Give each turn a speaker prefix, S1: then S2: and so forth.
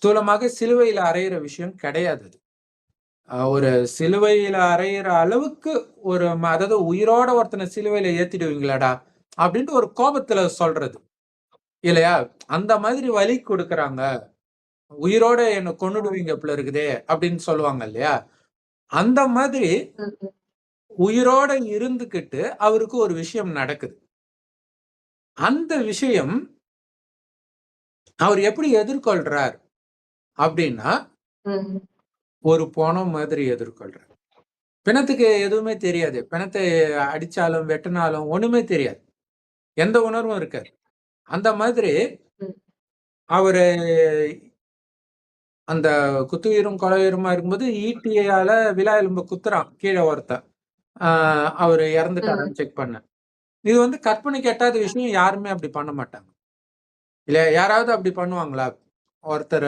S1: ஸ்தூலமாக சிலுவையில அறையிற விஷயம் கிடையாது அது. ஒரு சிலுவையில அறையிற அளவுக்கு ஒரு அதாவது உயிரோட ஒருத்தனை சிலுவையில ஏத்திடுவீங்களாடா அப்படின்ட்டு ஒரு கோபத்துல சொல்றது இல்லையா? அந்த மாதிரி வலி கொடுக்கறாங்க. உயிரோட என்ன கொன்னுடுவீங்க போல இருக்குதே அப்படின்னு சொல்லுவாங்க இல்லையா? அந்த மாதிரி உயிரோட இருந்துகிட்டு அவருக்கு ஒரு விஷயம் நடக்குது. அந்த விஷயம் அவர் எப்படி எதிர்கொள்றார் அப்படின்னா, ஒரு பொணம் மாதிரி எதிர்கொள்றார். பிணத்துக்கு எதுவுமே தெரியாது. பிணத்தை அடிச்சாலும், வெட்டுனாலும் ஒண்ணுமே தெரியாது. எந்த உணர்வும் இருக்காது. அந்த மாதிரி அவரு அந்த குத்துயிரும், கொலையுயிருமா இருக்கும்போது ஈட்டியால விலா எலும்ப குத்துறான் கீழ ஒருத்தன். அவரு இறந்துட்டாரான்னு செக் பண்ண. இது வந்து கற்பனைக்கு எட்டாத விஷயம். யாருமே அப்படி பண்ண மாட்டாங்க. இல்லையா? யாராவது அப்படி பண்ணுவாங்களா? ஒருத்தர